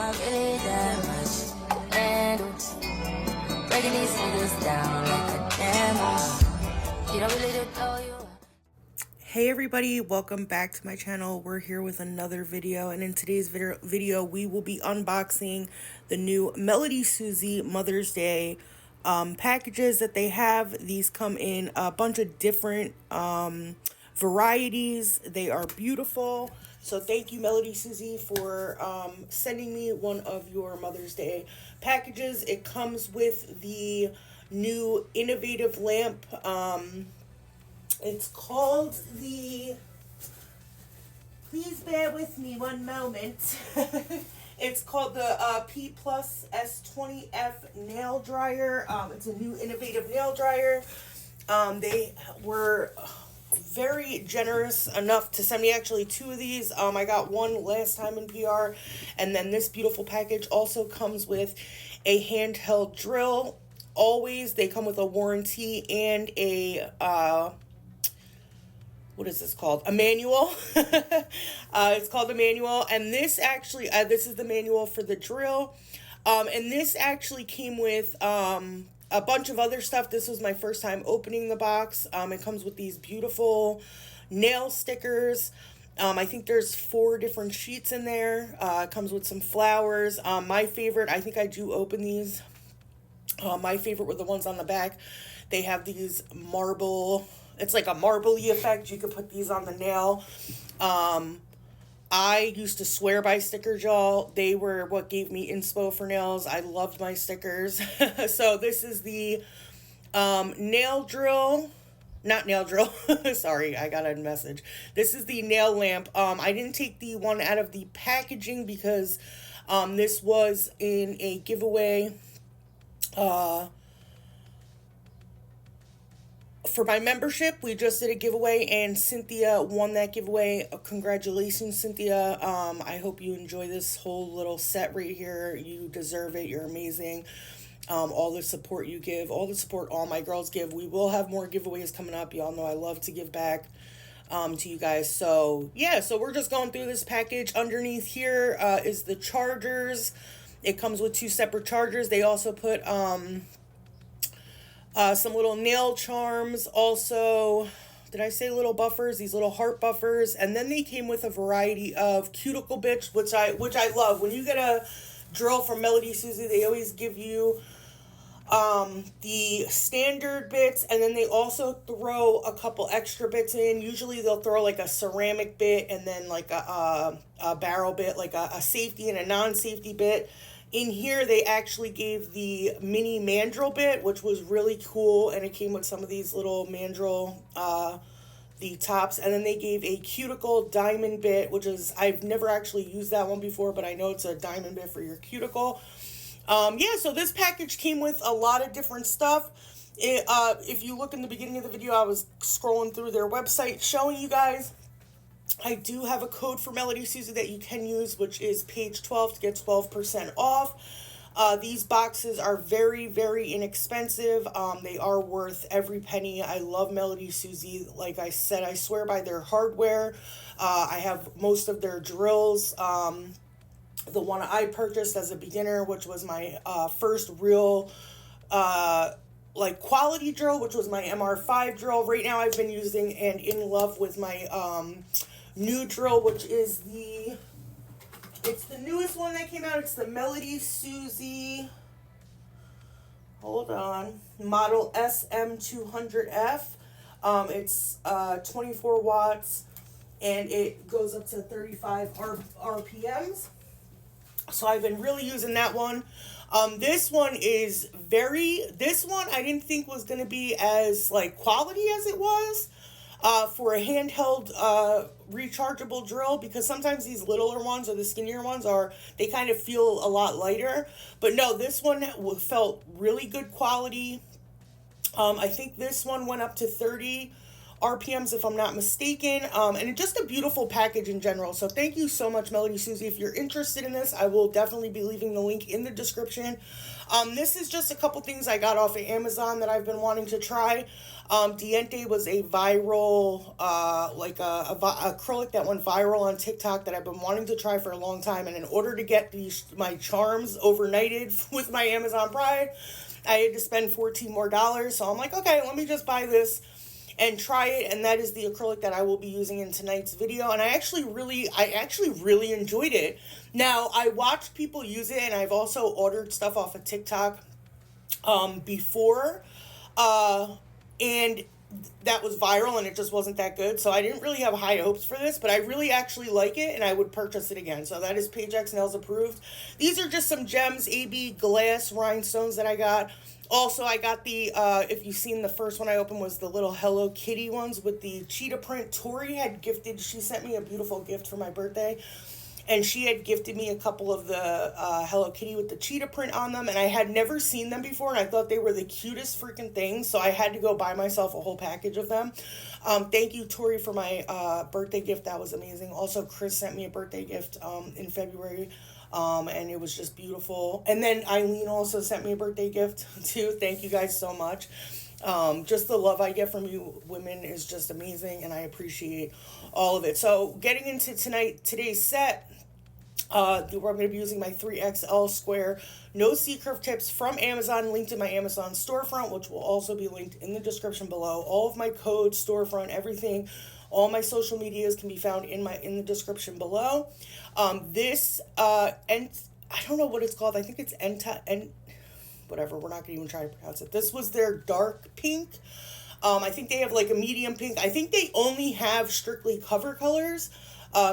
I really that much? And breaking these niggas down like a demo. You don't really know you. Hey everybody, welcome back to my channel. We're here with another video, and in today's video we will be unboxing the new MelodySusie Mother's Day packages that they have. These come in a bunch of different varieties. They are beautiful. So thank you, MelodySusie, for sending me one of your Mother's Day packages. It comes with the new innovative lamp. It's called the, please bear with me one moment. It's called the P Plus S20F nail dryer. It's a new innovative nail dryer. They were very generous enough to send me actually two of these. I got one last time in PR, and then this beautiful package also comes with a handheld drill. Always, they come with a warranty and a what is this called? A manual. It's called a manual, and this actually this is the manual for the drill, and this actually came with a bunch of other stuff. This was my first time opening the box. It comes with these beautiful nail stickers. I think there's 4 different sheets in there. It comes with some flowers. My favorite, I think I do open these. My favorite were the ones on the back. They have these marble, it's like a marbly effect. You could put these on the nail. I used to swear by stickers, y'all. They were what gave me inspo for nails. I loved my stickers. So this is the nail drill. Not nail drill. Sorry, I got a message. This is the nail lamp. I didn't take the one out of the packaging because this was in a giveaway for my membership. We just did a giveaway and Cynthia won that giveaway. Congratulations, Cynthia. I hope you enjoy this whole little set right here. You deserve it. You're amazing. All the support you give, all the support all my girls give. We will have more giveaways coming up. Y'all know I love to give back to you guys. So yeah, so we're just going through this package. Underneath here is the chargers. It comes with 2 separate chargers. They also put some little nail charms. Also, did I say little buffers? These little heart buffers. And then they came with a variety of cuticle bits, which I love. When you get a drill from MelodySusie, they always give you the standard bits, and then they also throw a couple extra bits in. Usually they'll throw like a ceramic bit and then like a barrel bit, like a safety and a non-safety bit. In here, they actually gave the mini mandrel bit, which was really cool, and it came with some of these little mandrel, the tops, and then they gave a cuticle diamond bit, which is, I've never actually used that one before, but I know it's a diamond bit for your cuticle. Yeah, so this package came with a lot of different stuff. If you look in the beginning of the video, I was scrolling through their website showing you guys. I do have a code for MelodySusie that you can use, which is page 12 to get 12% off. These boxes are very, very inexpensive. They are worth every penny. I love MelodySusie. Like I said, I swear by their hardware. I have most of their drills. The one I purchased as a beginner, which was my first real like quality drill, which was my MR5 drill. Right now I've been using and in love with my new drill, which is it's the newest one that came out. It's the MelodySusie, hold on, model SM200F. It's 24 watts and it goes up to 35 RPMs. So I've been really using that one. This one I didn't think was going to be as like quality as it was. For a handheld rechargeable drill, because sometimes these littler ones or the skinnier ones they kind of feel a lot lighter, but no, this one felt really good quality. I think this one went up to 30 RPMs if I'm not mistaken, and just a beautiful package in general. So thank you so much, MelodySusie. If you're interested in this, I will definitely be leaving the link in the description. This is just a couple things I got off of Amazon that I've been wanting to try. Diente was a viral, like a acrylic that went viral on TikTok that I've been wanting to try for a long time. And in order to get my charms overnighted with my Amazon Prime, I had to spend $14 more. So I'm like, okay, let me just buy this and try it. And that is the acrylic that I will be using in tonight's video. And I actually really enjoyed it. Now, I watched people use it, and I've also ordered stuff off of TikTok before, and that was viral, and it just wasn't that good. So I didn't really have high hopes for this, but I really actually like it, and I would purchase it again. So that is Paige X Nails approved. These are just some gems, AB glass rhinestones that I got. Also, I got the, if you've seen the first one I opened was the little Hello Kitty ones with the cheetah print. Tori had gifted, she sent me a beautiful gift for my birthday. And she had gifted me a couple of the Hello Kitty with the cheetah print on them. And I had never seen them before. And I thought they were the cutest freaking things. So I had to go buy myself a whole package of them. Thank you, Tori, for my birthday gift. That was amazing. Also, Chris sent me a birthday gift in February. And it was just beautiful. And then Eileen also sent me a birthday gift, too. Thank you guys so much. Just the love I get from you women is just amazing. And I appreciate all of it. So getting into today's set, we're going to be using my 3XL square no C-curve tips from Amazon, linked in my Amazon storefront, which will also be linked in the description below. All of my codes, storefront, everything, all my social medias can be found in the description below. This and I don't know what it's called. I think it's whatever. We're not going to even try to pronounce it. This was their dark pink. I think they have like a medium pink. I think they only have strictly cover colors.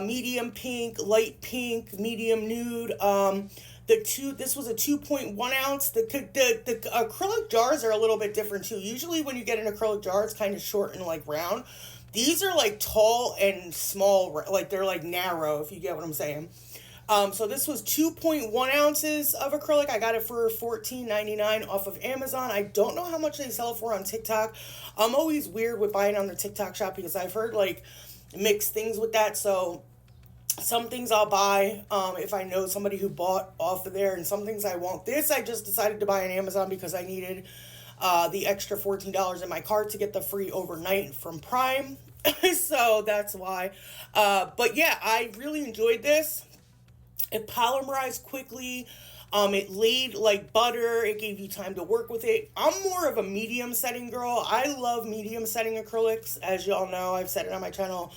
Medium pink, light pink, medium nude. This was a 2.1 ounce. The acrylic jars are a little bit different too. Usually when you get an acrylic jar, it's kind of short and like round. These are like tall and small, like they're like narrow, if you get what I'm saying. So this was 2.1 ounces of acrylic. I got it for $14.99 off of Amazon. I don't know how much they sell for on TikTok. I'm always weird with buying on the TikTok shop because I've heard like mixed things with that. So some things I'll buy if I know somebody who bought off of there, and some things I won't. This I just decided to buy on Amazon because I needed the extra $14 in my cart to get the free overnight from Prime. So that's why. But yeah, I really enjoyed this. It polymerized quickly. It laid like butter. It gave you time to work with it. I'm more of a medium setting girl. I love medium setting acrylics. As y'all know, I've said it on my channel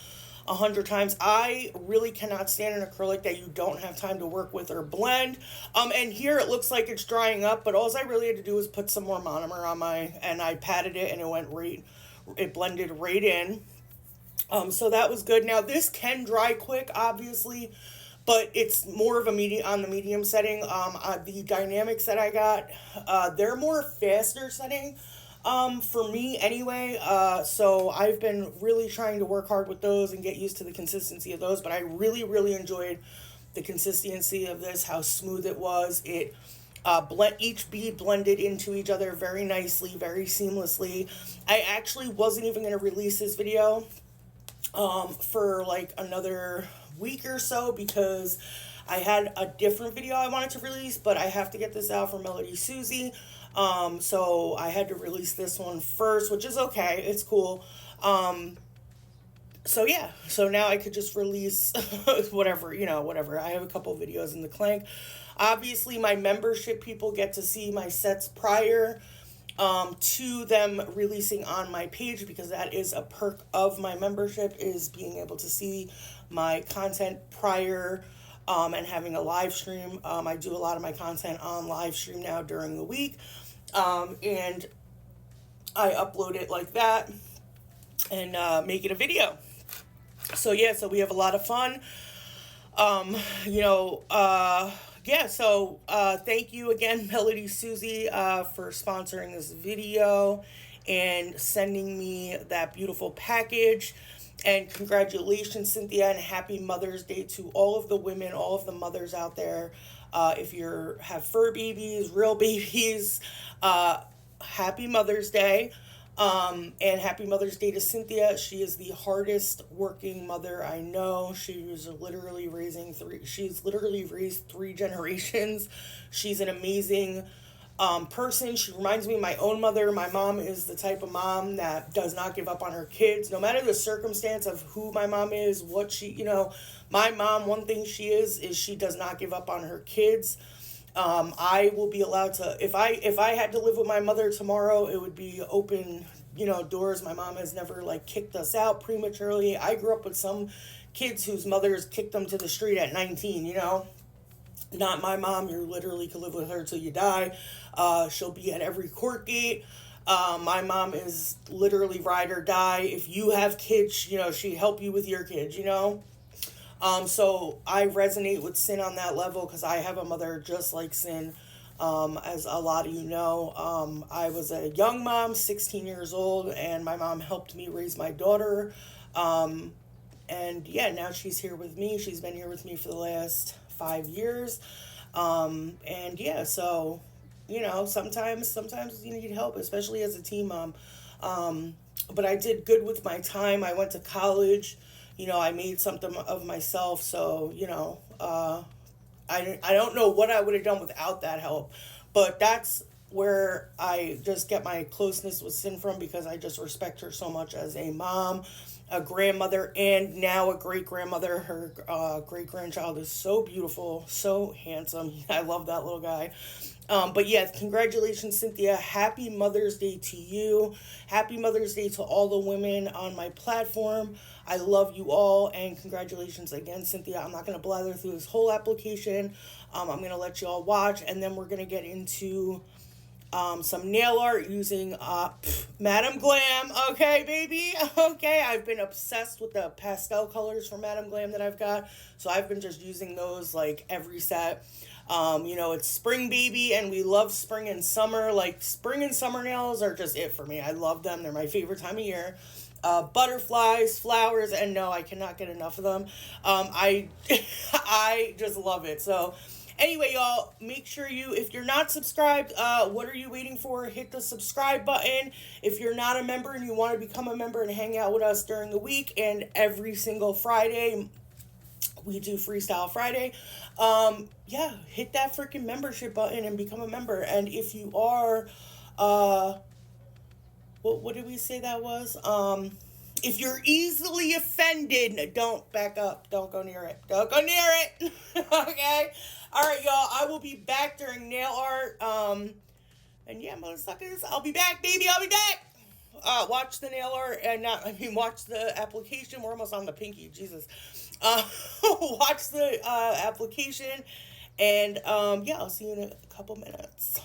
100 times. I really cannot stand an acrylic that you don't have time to work with or blend. And here it looks like it's drying up, but all I really had to do was put some more monomer on and I patted it and it blended right in. So that was good. Now this can dry quick, obviously, but it's more of a on the medium setting. The dynamics that I got, they're more faster setting, for me anyway. So I've been really trying to work hard with those and get used to the consistency of those, but I really, really enjoyed the consistency of this, how smooth it was. It, each bead blended into each other very nicely, very seamlessly. I actually wasn't even going to release this video, for like another week or so because I had a different video I wanted to release, but I have to get this out for MelodySusie. So I had to release this one first, which is okay. It's cool. So yeah, so now I could just release whatever. I have a couple videos in the clank. Obviously, my membership people get to see my sets prior to them releasing on my page, because that is a perk of my membership, is being able to see my content prior and having a live stream. I do a lot of my content on live stream now during the week, and I upload it like that and make it a video. So yeah, so we have a lot of fun. Yeah, so thank you again, MelodySusie, for sponsoring this video and sending me that beautiful package. And congratulations, Cynthia, and happy Mother's Day to all of the women, all of the mothers out there. If you have fur babies, real babies, happy Mother's Day. And happy Mother's Day to Cynthia. She is the hardest working mother I know. She's literally raised three generations. She's an amazing person. She reminds me of my own mother. My mom is the type of mom that does not give up on her kids, no matter the circumstance of who my mom is, what my mom, one thing she is she does not give up on her kids. I will be allowed to, if I had to live with my mother tomorrow, it would be open, doors. My mom has never like kicked us out prematurely. I grew up with some kids whose mothers kicked them to the street at 19. Not my mom. You literally could live with her till you die. She'll be at every court gate. My mom is literally ride or die. If you have kids, she help you with your kids. So I resonate with Sin on that level because I have a mother just like Sin. As a lot of you know, I was a young mom, 16 years old, and my mom helped me raise my daughter. And yeah, now she's here with me. She's been here with me for the last 5 years. And yeah, so, sometimes you need help, especially as a teen mom. But I did good with my time. I went to college. I made something of myself. So, I don't know what I would have done without that help. But that's where I just get my closeness with Sin from, because I just respect her so much as a mom, a grandmother, and now a great-grandmother. Her great-grandchild is so beautiful, so handsome. I love that little guy. But yeah, congratulations, Cynthia. Happy Mother's Day to you. Happy Mother's Day to all the women on my platform. I love you all, and congratulations again, Cynthia. I'm not going to blather through this whole application. I'm going to let you all watch, and then we're going to get into some nail art using Madam Glam. Okay, baby. Okay, I've been obsessed with the pastel colors from Madam Glam that I've got, so I've been just using those like every set. It's spring, baby, and we love spring and summer. Like, spring and summer nails are just it for me. I love them. They're my favorite time of year. Butterflies, flowers, and no, I cannot get enough of them. I just love it. So anyway, y'all, make sure if you're not subscribed, what are you waiting for? Hit the subscribe button. If you're not a member and you want to become a member and hang out with us during the week and every single Friday, we do Freestyle Friday. Hit that freaking membership button and become a member. And if you are, what did we say that was? If you're easily offended, don't back up. Don't go near it. Don't go near it. Okay? All right, y'all. I will be back during nail art. And yeah, motherfuckers, I'll be back, baby. I'll be back. Watch the nail art watch the application. We're almost on the pinky. Jesus. Watch the application. And I'll see you in a couple minutes.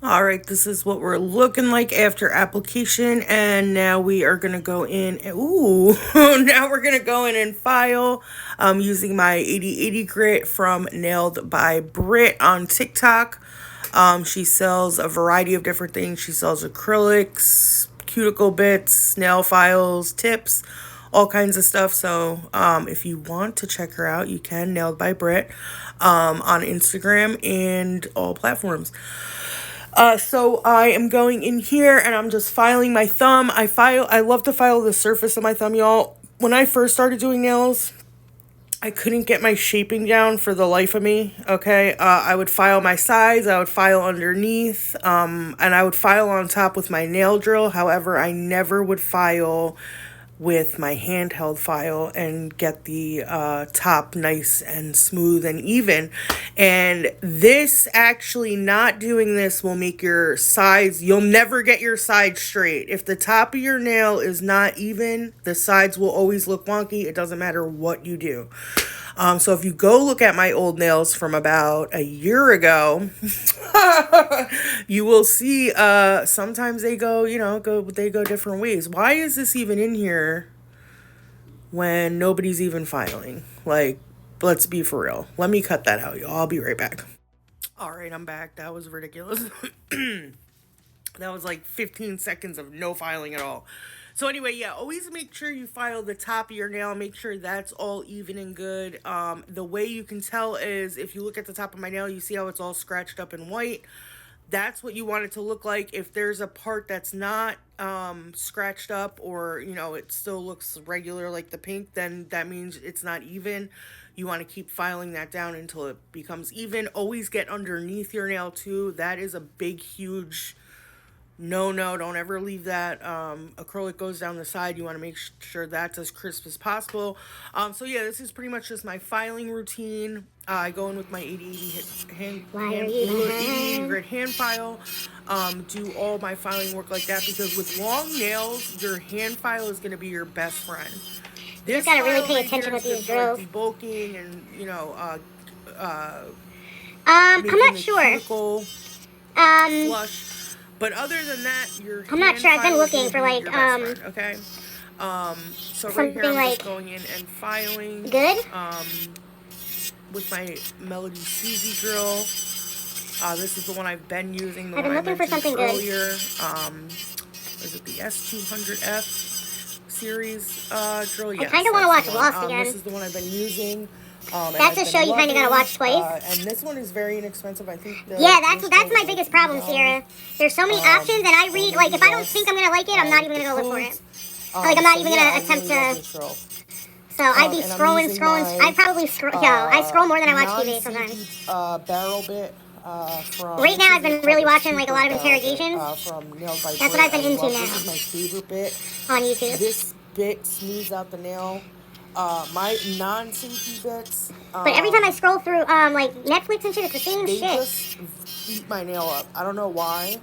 All right, this is what we're looking like after application, and now we are gonna go in. Ooh, now we're gonna go in and file. Using my 8080 grit from Nailed by Brit on TikTok. She sells a variety of different things. She sells acrylics, cuticle bits, nail files, tips, all kinds of stuff. So if you want to check her out, you can. Nailed by Brit on Instagram and all platforms. So I am going in here and I'm just filing my thumb. I love to file the surface of my thumb, y'all. When I first started doing nails, I couldn't get my shaping down for the life of me, okay? I would file my sides, I would file underneath, and I would file on top with my nail drill. However, I never would file with my handheld file and get the top nice and smooth and even. And this, actually not doing this, will make your sides, you'll never get your sides straight. If the top of your nail is not even, the sides will always look wonky. It doesn't matter what you do. So if you go look at my old nails from about a year ago, you will see sometimes they go, they go different ways. Why is this even in here when nobody's even filing? Like, let's be for real. Let me cut that out, y'all. I'll be right back. All right, I'm back. That was ridiculous. That was like 15 seconds of no filing at all. So anyway, yeah, always make sure you file the top of your nail. Make sure that's all even and good. The way you can tell is if you look at the top of my nail, you see how it's all scratched up and white. That's what you want it to look like. If there's a part that's not scratched up, or, it still looks regular like the pink, then that means it's not even. You want to keep filing that down until it becomes even. Always get underneath your nail too. That is a big, huge no, don't ever leave that. Acrylic goes down the side. You want to make sure that's as crisp as possible. So yeah, this is pretty much just my filing routine. I go in with my 80 grit hand file. Do all my filing work like that, because with long nails, your hand file is going to be your best friend. You just gotta really pay attention with these drills. Debulking and I'm not sure. Flush. But other than that, I'm not sure. I've been looking for like friend, okay. So right here I'm just going in and filing. Good. With my MelodySusie drill. This is the one I've been using. I've been looking for something earlier. Is it the S200F series drill? Yes, I kind of want to watch Lost again. This is the one I've been using. That's a show you kind of gotta watch twice. And this one is very inexpensive. I think. Yeah, that's my biggest problem, Sierra. There's so many options, and I read, like, if I don't think I'm gonna like it, I'm not even gonna go look for it. Like, I'm not even gonna attempt to. So I'd be scrolling. I'd probably scroll. I scroll more than I watch TV sometimes. Barrel bit. Right now, I've been really watching like a lot of interrogations. That's what I've been into now. This is my favorite bit on YouTube. This bit smooths out the nail. My non-safety bits. But every time I scroll through like Netflix and shit, it's the same they shit. Just eat my nail up. I don't know why.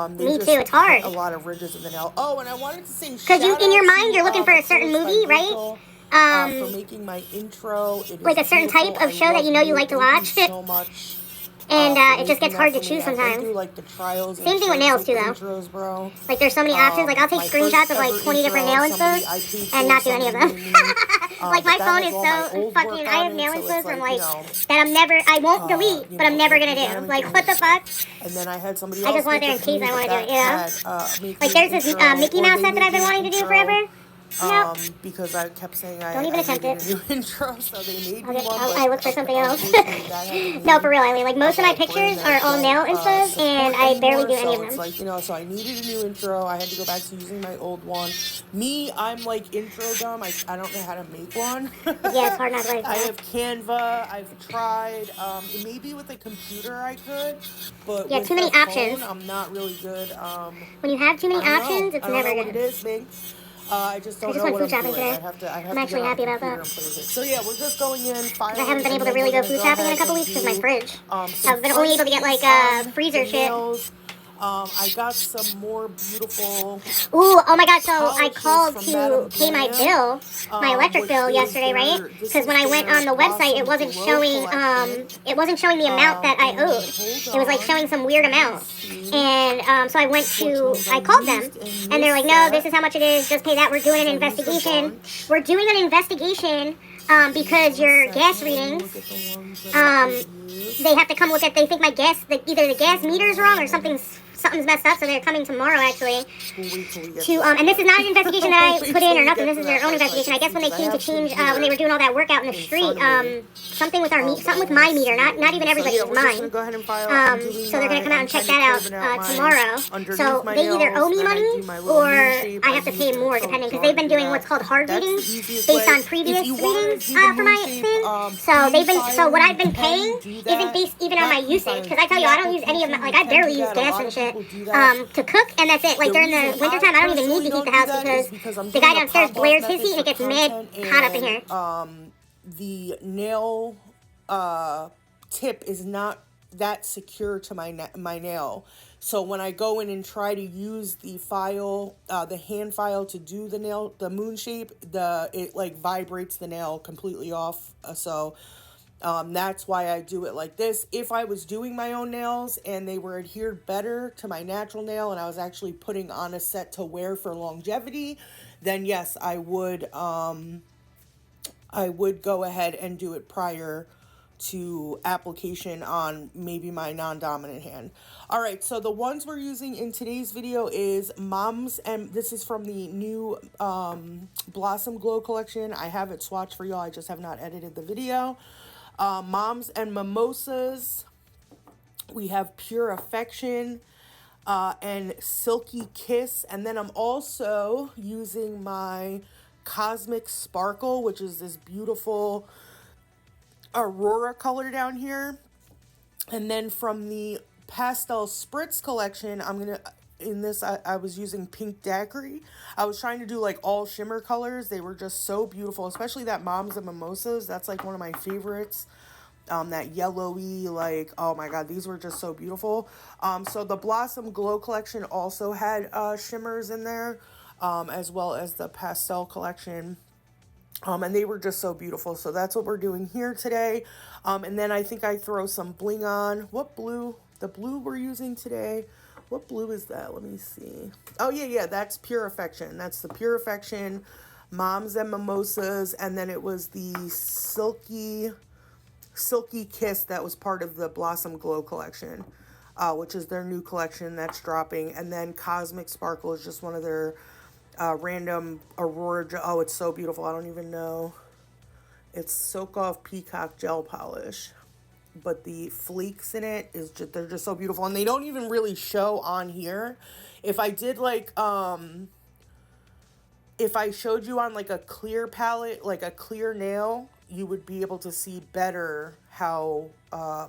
Me too. It's hard. A lot of ridges of the nail. Oh, and I wanted to say, because in your mind you're looking for a certain movie, right? For making my intro. Like a certain type of show that you like to watch. So much. And it just gets hard to choose sometimes. Same thing with nails too, though. Like there's so many options. Like I'll take screenshots of like 20 different nail instos and not do any of them. Like my phone is so fucking. I have nail instos from like that I won't delete, but I'm never gonna do. Like what the fuck? And then I had somebody. I just want it there in case I want to do it. You know. Like there's this Mickey Mouse set that I've been wanting to do forever. No. Because I kept saying don't even attempt it. A new intro, so they made me one. I look for something else. No, for real. I mean, like most of my pictures are all nail instos, and I barely do any of them. It's like, so I needed a new intro. I had to go back to using my old one. I'm like intro dumb. I don't know how to make one. Yeah, it's hard not to. I have Canva. I've tried. Maybe with a computer I could, but yeah, too many options. I'm not really good. When you have too many options, it's never good. What it is, Bing. I just don't know what I'm doing. I'm actually happy about that. So yeah, we're just going in. I haven't been able to really go food shopping in a couple weeks because my fridge. I've been only able to get like freezer shit. I got some more beautiful. Ooh, oh my God! So I called to pay my bill, my electric bill yesterday, right? Because when I went on the website, it wasn't showing. It wasn't showing the amount that I owed. It was like showing some weird amount. And so I called them, and they're like, "No, this is how much it is. Just pay that. We're doing an investigation. We're doing an investigation because your gas readings. They have to come look at. They think my gas, either the gas meter is wrong or something's messed up, so they're coming tomorrow actually to and this is not an investigation that I put in or nothing. This is their own investigation. I guess when they came to change when they were doing all that work out in the street, something with something with my meter, not even everybody's, mine. So they're gonna come out and check that out tomorrow. So they either owe me money or I have to pay more depending, because they've been doing what's called hard readings based on previous readings for my thing. So what I've been paying isn't based even on my usage, because I tell you I don't use any of my, like I barely use gas and shit to cook, and that's it. Like during the wintertime, I don't even need to heat the house because the guy downstairs blares his heat and it gets mad hot up in here. The nail tip is not that secure to my nail, so when I go in and try to use the file, the hand file to do the moon shape, it like vibrates the nail completely off. That's why I do it like this. If I was doing my own nails and they were adhered better to my natural nail and I was actually putting on a set to wear for longevity, then yes, I would go ahead and do it prior to application on maybe my non-dominant hand. All right, so the ones we're using in today's video is Moms, and this is from the new Blossom Glow collection. I have it swatched for y'all. I just have not edited the video. Moms and Mimosas. We have Pure Affection and Silky Kiss. And then I'm also using my Cosmic Sparkle, which is this beautiful Aurora color down here. And then from the Pastel Spritz collection, I was using Pink Daiquiri. I was trying to do like all shimmer colors. They were just so beautiful, especially that Moms and Mimosas. That's like one of my favorites. That yellowy, like, oh my God, these were just so beautiful. So the Blossom Glow collection also had shimmers in there, as well as the Pastel collection. And they were just so beautiful. So that's what we're doing here today. And then I think I throw some bling on. What blue? The blue we're using today. What blue is that? Let me see. Oh, yeah, that's Pure Affection. That's the Pure Affection, Moms and Mimosas, and then it was the Silky Kiss that was part of the Blossom Glow collection, which is their new collection that's dropping. And then Cosmic Sparkle is just one of their random Aurora. Oh, it's so beautiful. I don't even know. It's Soak Off Peacock Gel Polish. But the flakes in it they're just so beautiful, and they don't even really show on here. If I did like if I showed you on like a clear palette, like a clear nail, you would be able to see better how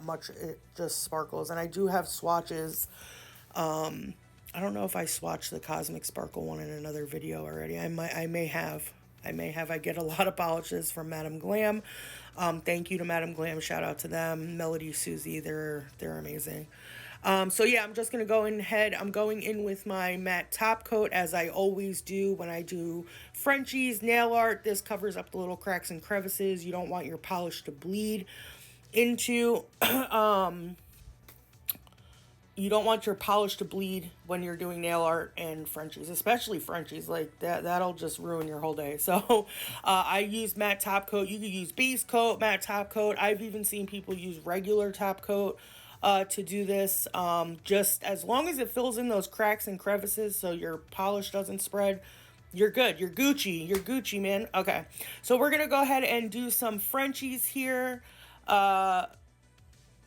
much it just sparkles. And I do have swatches. I don't know if I swatched the Cosmic Sparkle one in another video already. I may have. I get a lot of polishes from Madam Glam. Thank you to Madam Glam. Shout out to them. MelodySusie, they're amazing. So yeah, I'm just going to go ahead. I'm going in with my matte top coat, as I always do when I do Frenchies, nail art. This covers up the little cracks and crevices you don't want your polish to bleed into. You don't want your polish to bleed when you're doing nail art and Frenchies, especially Frenchies. Like that'll just ruin your whole day. So I use matte top coat. You could use base coat, matte top coat. I've even seen people use regular top coat to do this. Just as long as it fills in those cracks and crevices so your polish doesn't spread, you're good. You're Gucci, man. Okay, so we're gonna go ahead and do some Frenchies here.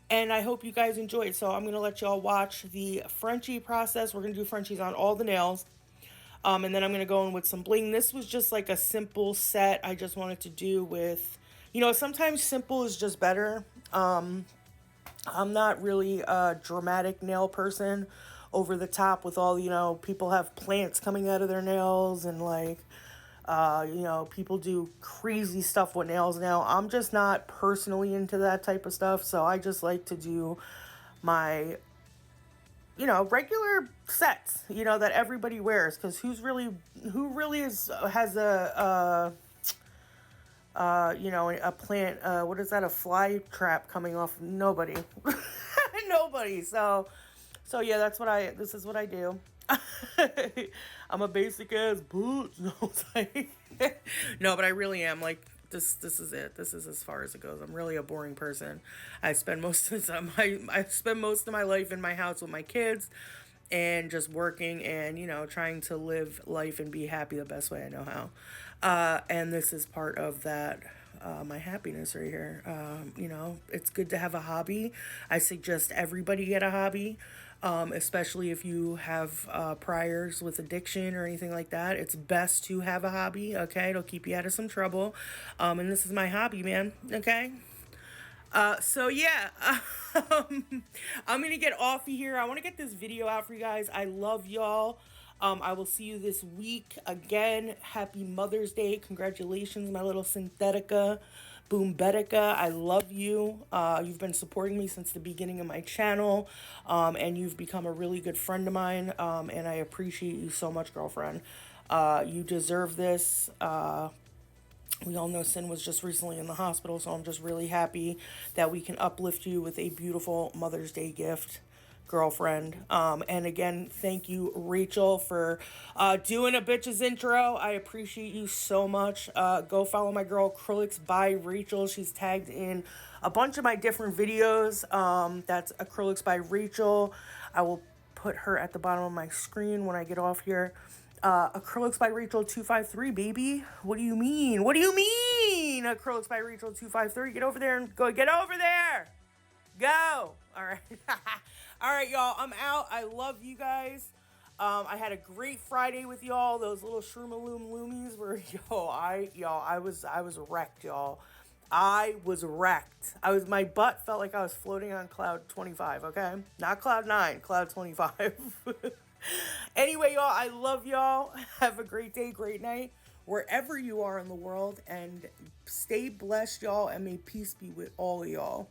And I hope you guys enjoyed. So I'm going to let y'all watch the Frenchie process. We're going to do Frenchies on all the nails. And then I'm going to go in with some bling. This was just like a simple set I just wanted to do with, sometimes simple is just better. I'm not really a dramatic nail person, over the top with all, people have plants coming out of their nails and like, people do crazy stuff with nails now. I'm just not personally into that type of stuff. So I just like to do my you know, regular sets, you know, that everybody wears, because who really has you know, a plant, what is that, a fly trap coming off? Nobody. Nobody. So yeah, this is what I do. I'm a basic ass bitch. No, it's like, no, but I really am, like, this is it. This is as far as it goes. I'm really a boring person. I spend most of my life in my house with my kids and just working and, you know, trying to live life and be happy the best way I know how. And this is part of that, my happiness right here. You know, it's good to have a hobby. I suggest everybody get a hobby, especially if you have priors with addiction or anything like that. It's best to have a hobby, okay? It'll keep you out of some trouble. And this is my hobby, man, okay? So yeah, I'm gonna get off of here. I want to get this video out for you guys. I love y'all. I will see you this week again. Happy Mother's Day. Congratulations, my little Synthetica Boombetica. I love you. You've been supporting me since the beginning of my channel, and you've become a really good friend of mine, and I appreciate you so much, girlfriend. You deserve this. We all know Sin was just recently in the hospital, so I'm just really happy that we can uplift you with a beautiful Mother's Day gift, girlfriend. And again, thank you, Rachel, for doing a bitch's intro. I appreciate you so much. Go follow my girl, Acrylics by Rachel. She's tagged in a bunch of my different videos. That's Acrylics by Rachel. I will put her at the bottom of my screen when I get off here. Acrylics by Rachel 253, baby. What do you mean? What do you mean? Acrylics by Rachel 253. Get over there and go. Get over there. Go. All right. All right, y'all. I'm out. I love you guys. I had a great Friday with y'all. Those little Shroomaloo Loomies were, I was wrecked, y'all. I was wrecked. My butt felt like I was floating on cloud 25, okay? Not cloud 9, cloud 25. Anyway, y'all, I love y'all. Have a great day, great night, wherever you are in the world, and stay blessed, y'all, and may peace be with all of y'all.